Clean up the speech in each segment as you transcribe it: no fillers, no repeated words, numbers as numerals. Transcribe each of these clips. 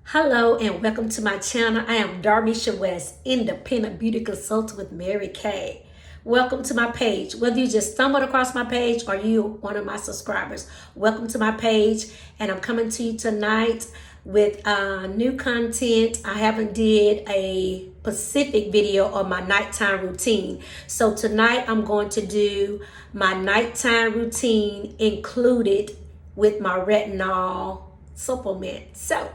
Hello and welcome to my channel. I am Darmeshia West, independent beauty consultant with Mary Kay. Welcome to my page. Whether you just stumbled across my page or you one of my subscribers, welcome to my page. And I'm coming to you tonight with new content. I haven't did a specific video on my nighttime routine. So tonight I'm going to do my nighttime routine included with my retinol supplement. So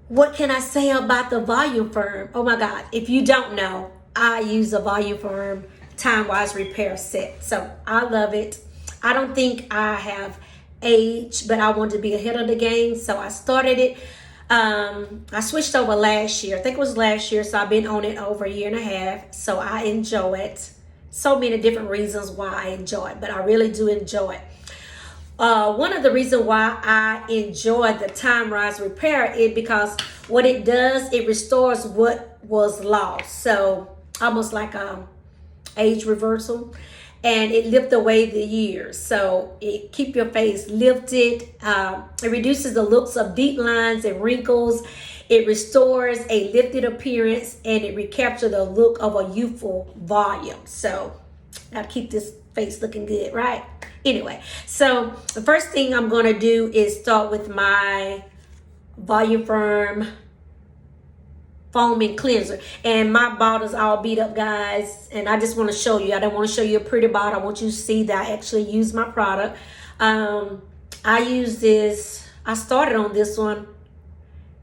what can I say about the Volu-Firm? Oh my God, if you don't know, I use the Volu-Firm TimeWise Repair Set. So I love it. I don't think I have aged, but I wanted to be ahead of the game. So I started it. I switched over last year. I think it was last year. So I've been on it over a year and a half. So I enjoy it. So many different reasons why I enjoy it, but I really do enjoy it. One of the reasons why I enjoy the TimeWise Repair is because what it does, it restores what was lost. So almost like age reversal, and it lifts away the years. So it keep your face lifted. It reduces the looks of deep lines and wrinkles. It restores a lifted appearance, and it recaptures the look of a youthful volume. So I'll keep this face looking good, right? Anyway, so the first thing I'm going to do is start with my Volu-Firm foaming cleanser. And my bottle's all beat up, guys. And I just want to show you. I don't want to show you a pretty bottle. I want you to see that I actually use my product. I use this. I started on this one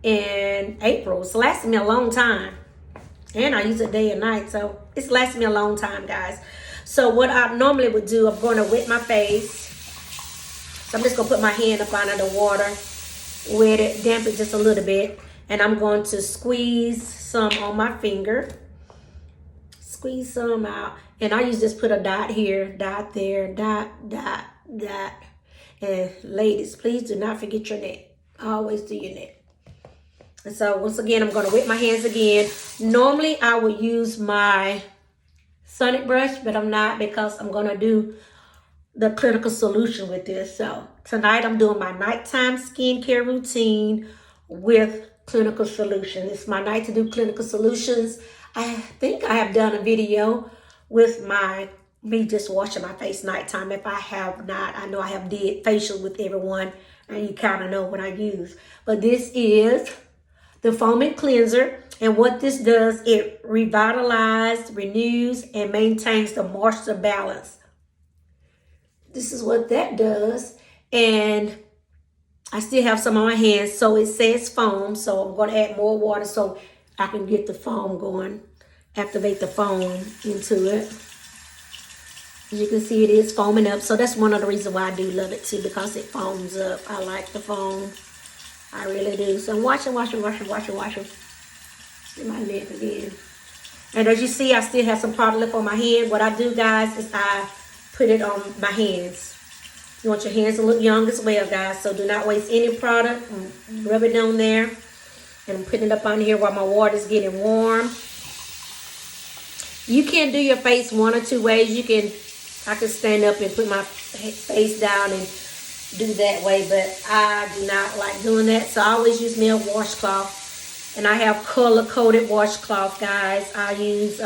in April. It's lasted me a long time. And I use it day and night. So it's lasted me a long time, guys. So what I normally would do, I'm going to wet my face. So I'm just going to put my hand up under the water, wet it, damp it just a little bit. And I'm going to squeeze some on my finger. Squeeze some out. And I usually just put a dot here, dot there, dot, dot, dot. And ladies, please do not forget your neck. Always do your neck. And so once again, I'm going to wet my hands again. Normally, I would use my sonic brush, but I'm not, because I'm going to do the clinical solution with this. So tonight I'm doing my nighttime skincare routine with clinical solution. It's my night to do clinical solutions. I think I have done a video with me just washing my face nighttime. If I have not, I know I have did facial with everyone, and you kind of know what I use. But this is the foaming cleanser. And what this does, it revitalizes, renews, and maintains the moisture balance. This is what that does. And I still have some on my hands, so it says foam. So I'm going to add more water so I can get the foam going, activate the foam into it. As you can see, it is foaming up. So that's one of the reasons why I do love it too, because it foams up. I like the foam. I really do. So I'm washing. In my neck again. And as you see, I still have some product left on my hand. What I do, guys, is I put it on my hands. You want your hands to look young as well, guys. So do not waste any product. Rub it on there. And I'm putting it up on here while my water is getting warm. You can do your face one or two ways. I can stand up and put my face down and do that way, but I do not like doing that. So I always use me a washcloth. And I have color-coded washcloth, guys. I use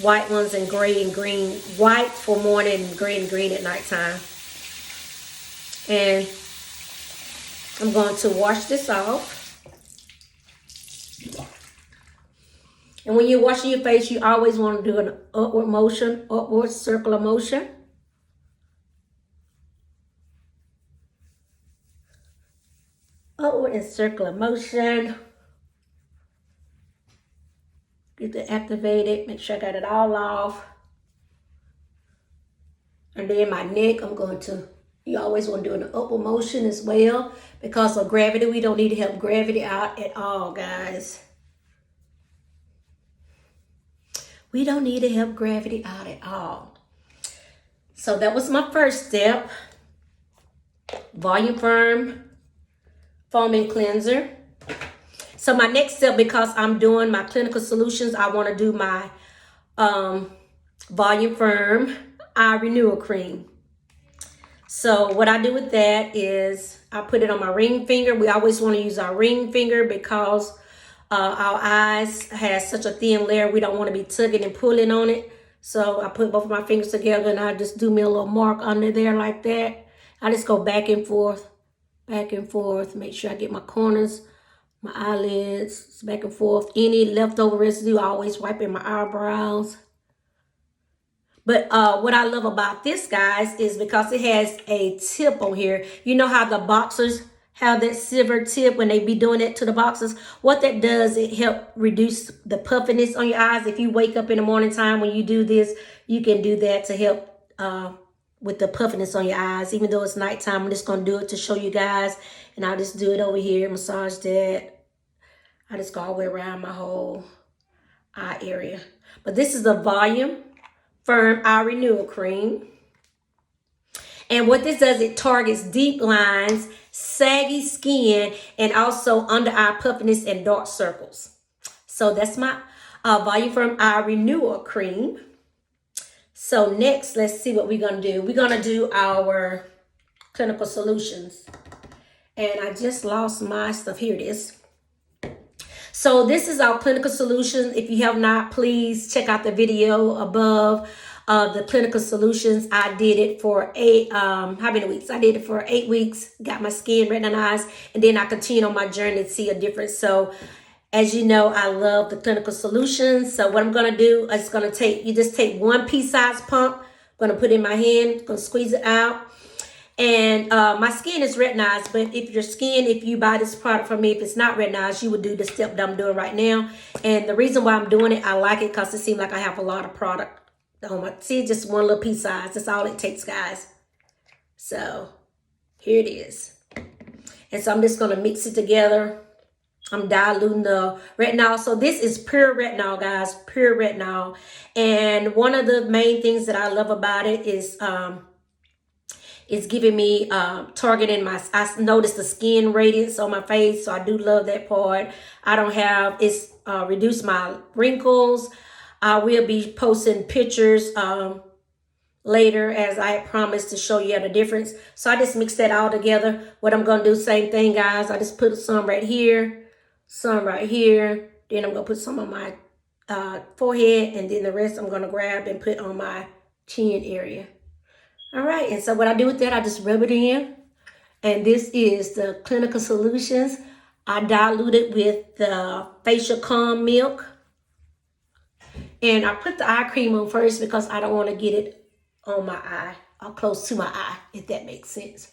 white ones and gray and green. White for morning and gray and green at nighttime. And I'm going to wash this off. And when you're washing your face, you always want to do an upward motion, upward circular motion. Upward and circular motion. Get it activated. Make sure I got it all off. And then my neck, you always want to do an upward motion as well. Because of gravity, we don't need to help gravity out at all, guys. We don't need to help gravity out at all. So that was my first step. Volu-Firm foaming cleanser. So my next step, because I'm doing my clinical solutions, I want to do my Volu-Firm Eye Renewal Cream. So what I do with that is I put it on my ring finger. We always want to use our ring finger because our eyes has such a thin layer. We don't want to be tugging and pulling on it. So I put both of my fingers together and I just do me a little mark under there like that. I just go back and forth, make sure I get my corners, my eyelids, back and forth. Any leftover residue, I always wipe in my eyebrows. But what I love about this, guys, is because it has a tip on here. You know how the boxers have that silver tip when they be doing it to the boxers? What that does, it help reduce the puffiness on your eyes. If you wake up in the morning time when you do this, you can do that to help with the puffiness on your eyes. Even though it's nighttime, I'm just going to do it to show you guys. And I'll just do it over here, massage that. I just go all the way around my whole eye area. But this is the Volu-Firm Eye Renewal Cream. And what this does, it targets deep lines, saggy skin, and also under eye puffiness and dark circles. So that's my Volu-Firm Eye Renewal Cream. So next, let's see what we're going to do. We're going to do our Clinical Solutions. And I just lost my stuff. Here it is. So this is our Clinical Solutions. If you have not, please check out the video above. The Clinical Solutions, I did it for how many weeks? I did it for 8 weeks, got my skin retinolized, and then I continued on my journey to see a difference. So as you know, I love the Clinical Solutions. So what I'm going to do is you just take one pea-sized pump, I'm going to put it in my hand, going to squeeze it out. And my skin is retinized, but if you buy this product from me, if it's not retinized, you would do the step that I'm doing right now. And the reason why I'm doing it, I like it because it seems like I have a lot of product on my, see, just one little piece size. That's all it takes, guys. So here it is. And so I'm just going to mix it together. I'm diluting the retinol. So this is pure retinol, guys, pure retinol. And one of the main things that I love about it is it's giving me targeting I noticed the skin radiance on my face, so I do love that part. It's reduced my wrinkles. I will be posting pictures later, as I had promised, to show you the difference. So I just mixed that all together. What I'm going to do, same thing, guys. I just put some right here, some right here. Then I'm going to put some on my forehead, and then the rest I'm going to grab and put on my chin area. All right, and so what I do with that, I just rub it in. And this is the Clinical Solutions. I dilute it with the facial calm milk. And I put the eye cream on first because I don't want to get it on my eye or close to my eye, if that makes sense.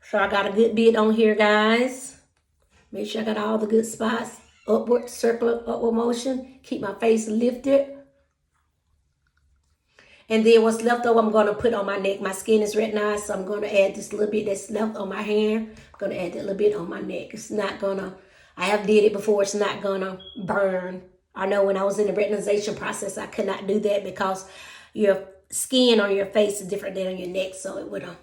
So I got a good bit on here, guys. Make sure I got all the good spots. Upward, circular, upward motion. Keep my face lifted. And then what's left over, I'm going to put on my neck. My skin is retinized, so I'm going to add this little bit that's left on my hand. I'm going to add that little bit on my neck. It's not going to, I have did it before, it's not going to burn. I know when I was in the retinization process, I could not do that because your skin on your face is different than on your neck, so it would have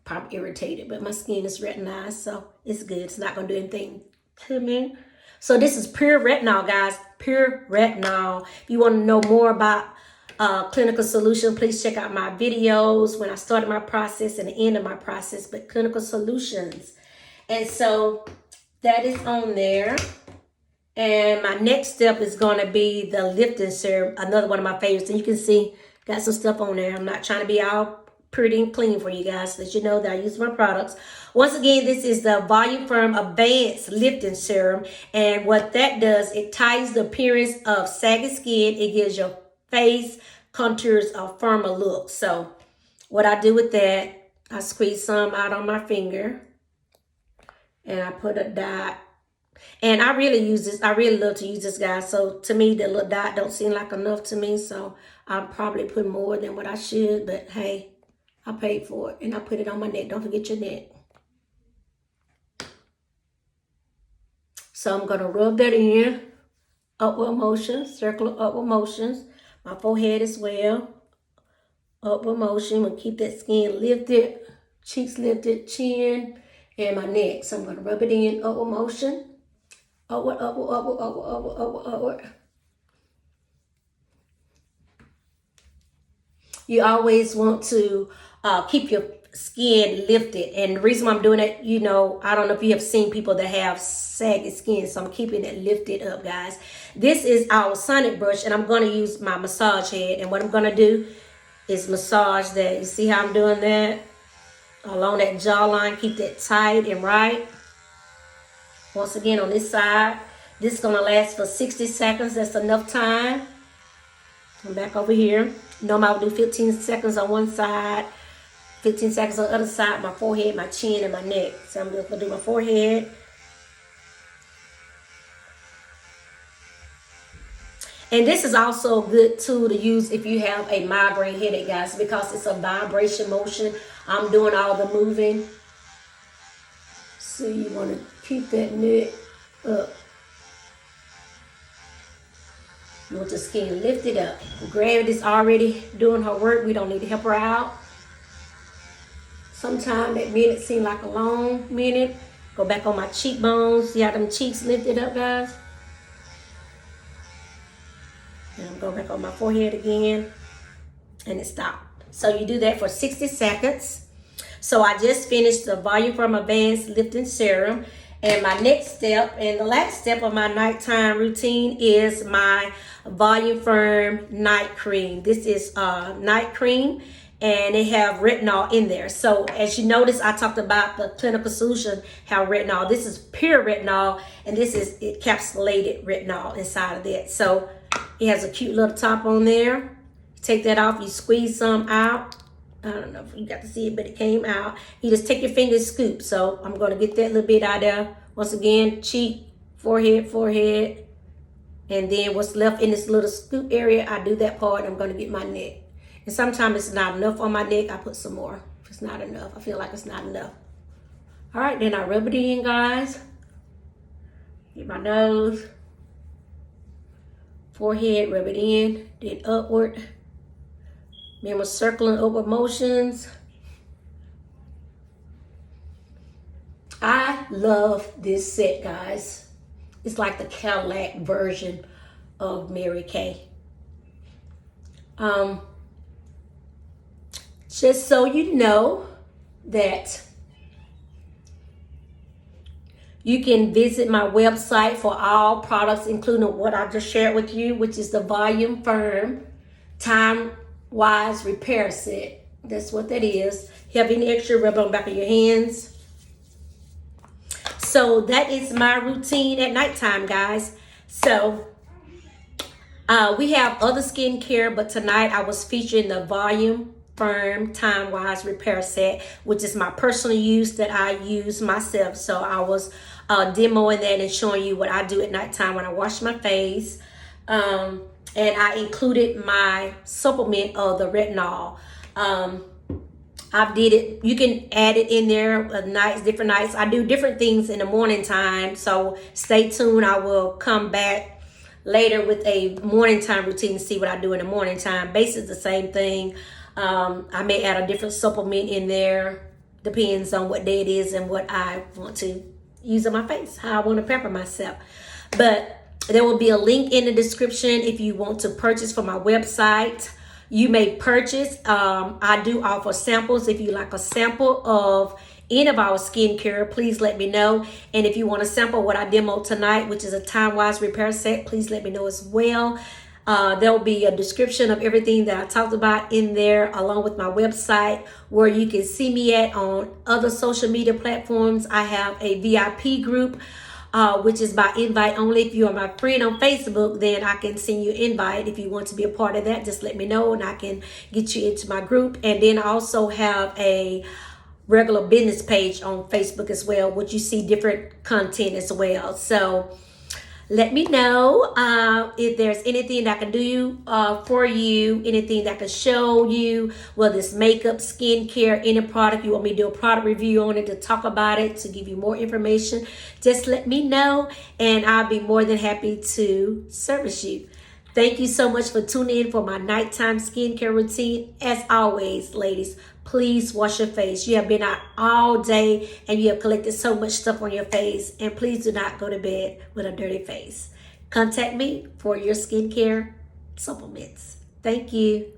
probably irritated. But my skin is retinized, so it's good. It's not going to do anything to me. So this is pure retinol, guys. Pure retinol. If you want to know more about Clinical Solution, please check out my videos when I started my process and the end of my process, but Clinical Solutions. And so that is on there. And my next step is going to be the lifting serum, another one of my favorites. And you can see, got some stuff on there. I'm not trying to be all pretty and clean for you guys, so that you know that I use my products. Once again, this is the Volu-Firm Advanced Lifting Serum. And what that does, it tightens the appearance of saggy skin. It gives your face contours a firmer look. So what I do with that, I squeeze some out on my finger. And I put a dot. And I really use this. I really love to use this, guys. So to me, the little dot don't seem like enough to me. So I'll probably put more than what I should. But hey, I paid for it. And I put it on my neck. Don't forget your neck. So I'm going to rub that in. Upward motions. Circular upward motions. My forehead as well. Upward motion. We'll keep that skin lifted. Cheeks lifted. Chin. And my neck. So I'm going to rub it in. Upward motion. Upward, upward, upward, upward, upward, upward, upward. You always want to keep your skin lifted. And the reason why I'm doing it, you know, I don't know if you have seen people that have saggy skin, so I'm keeping it lifted up, guys. This is our sonic brush, and I'm going to use my massage head. And what I'm going to do is massage that. You see how I'm doing that? Along that jawline, keep that tight and right. Once again, on this side, this is going to last for 60 seconds. That's enough time. I'm back over here. Normally I would do 15 seconds on one side, 15 seconds on the other side, my forehead, my chin, and my neck. So I'm just going to do my forehead. And this is also a good tool to use if you have a migraine headache, guys, because it's a vibration motion. I'm doing all the moving. So you want to keep that neck up. You want your skin lifted up. Gravity's already doing her work. We don't need to help her out. Sometimes that minute seems like a long minute. Go back on my cheekbones. See how them cheeks lifted up, guys? And I'm going back on my forehead again. And it stopped. So you do that for 60 seconds. So I just finished the Volu-Firm Advanced Lifting Serum. And my next step, and the last step of my nighttime routine, is my Volu-Firm Night Cream. This is night cream, and it have retinol in there. So as you notice, I talked about the clinical solution, how retinol. This is pure retinol, and this is encapsulated retinol inside of that. So it has a cute little top on there. You take that off, you squeeze some out. I don't know if you got to see it, but it came out. You just take your finger and scoop. So I'm going to get that little bit out there. Once again, cheek, forehead, forehead. And then what's left in this little scoop area, I do that part. I'm going to get my neck. And sometimes it's not enough on my neck. I put some more. If it's not enough, I feel like it's not enough. All right, then I rub it in, guys. Get my nose. Forehead, rub it in. Then upward. Remember, circling upward motions. I love this set, guys. It's like the Cadillac version of Mary Kay. Just so you know that you can visit my website for all products, including what I just shared with you, which is the Volu-Firm TimeWise Repair Set. That's what that is. If you have any extra, rub it on the back of your hands. So that is my routine at nighttime, guys. So we have other skincare, but tonight I was featuring the Volu-Firm TimeWise Repair Set, which is my personal use that I use myself. So I was demoing that and showing you what I do at nighttime when I wash my face. And I included my supplement of the retinol. I did it. You can add it in there nights, different nights. I do different things in the morning time. So stay tuned. I will come back later with a morning time routine to see what I do in the morning time. Basically the same thing. I may add a different supplement in there. Depends on what day it is and what I want to use on my face, how I want to pamper myself. But there will be a link in the description if you want to purchase from my website. You may purchase. I do offer samples. If you like a sample of any of our skincare, please let me know. And if you want to sample what I demoed tonight, which is a TimeWise Repair Set, please let me know as well. There will be a description of everything that I talked about in there, along with my website, where you can see me at on other social media platforms. I have a VIP group, which is by invite only. If you are my friend on Facebook, then I can send you an invite. If you want to be a part of that, just let me know and I can get you into my group. And then I also have a regular business page on Facebook as well, which you see different content as well. So let me know if there's anything that I can do for you, anything that I can show you, whether it's makeup, skincare, any product you want me to do a product review on it, to talk about it, to give you more information. Just let me know and I'll be more than happy to service you. Thank you so much for tuning in for my nighttime skincare routine. As always, ladies, please wash your face. You have been out all day and you have collected so much stuff on your face. And please do not go to bed with a dirty face. Contact me for your skincare supplements. Thank you.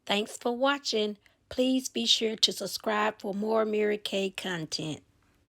Thanks for watching. Please be sure to subscribe for more Mary Kay content.